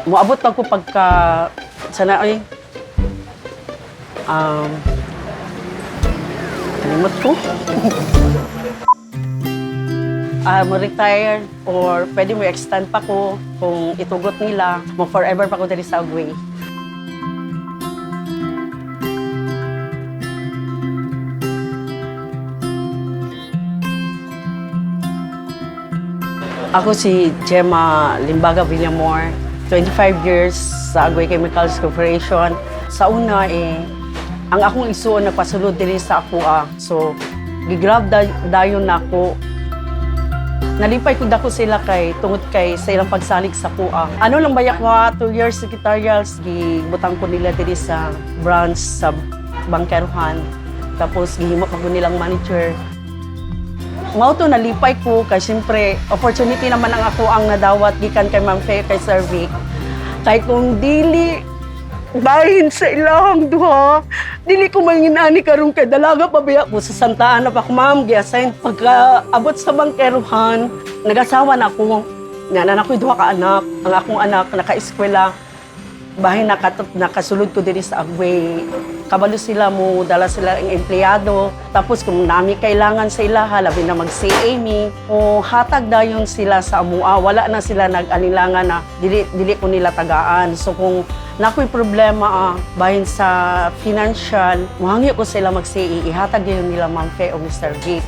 Moabot pa ko pagka sana ay kalimot ko. Mo-retire or pwede mo extend pa ko kung itugot nila, mo forever pa ko dali sa Agway. Ako si Gemma Limbaga Villamor, 25 years sa Agway Chemicals Corporation. Sa una ang akong isuon nagpasulod diri sa ako. So, gigrab dayon nako. Nalipay ko dako sila tungod kay sa ilang pagsalig sa kuha. Ano lang bayak ko 2 years secretarials, gibutang ko nila diri sa branch sa Bangkeruhan. Tapos gihimo pa ko nilang manager. Mao to nalipay ko kay siyempre opportunity naman ang ako ang nadawat gikan kay Ma'am Faye kay Sir Vic. Kay kung dili bahin sa ilahang duha, dili ko manginani karon kay dalaga pa biya ko sa Santa Ana pa ko ma'am gi-assign pagka abot sa Bangkeruhan, nag-asawa na ako. Nga na ako'y duha ka anak, ang akong anak naka-eskwela. Bahin nakasulod ko diri sa Agway. Kabalo sila mo, dala sila ang empleyado. Tapos kung nami kailangan sa ilaha, labi na mag-CA me, o hatag dayon sila sa amua, wala na sila nag-alinlangan na dili ko nila tagaan. So kung nako'y problema bahin sa financial, muhangi ko sila mag-CA, ihatag yun nila Ma'am Faye o Mr. Vic.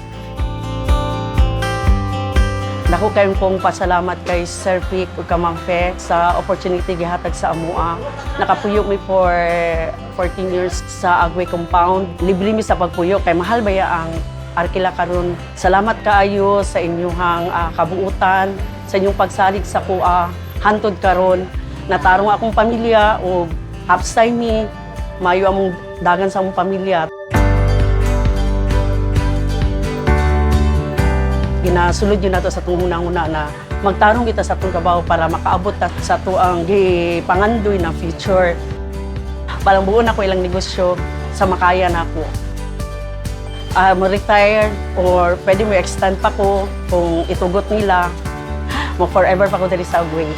Dako kayong kong pasalamat kay Sir Vic o Ma'am Faye sa opportunity gihatag sa amua. Nakapuyo mi for 14 years sa Agway Compound. Libre mi sa pagpuyo kay mahal baya ang arkila karon. Salamat kaayo sa inyong kabuutan, sa inyong pagsalig sa kuha. Hantod karon natarong akong pamilya o hapsay mi, mayo among dagan sa among pamilya. Ginasulod yun nato sa itong unang-una na magtarong kita sa itong kabaho para makaabot sa ito ang pangandoy na future. Parang buo na ko ilang negosyo sa makaya na ako. Mo-retire or pwede mo extend pa ko kung itugot nila, mo forever pa ko dali sa Agway.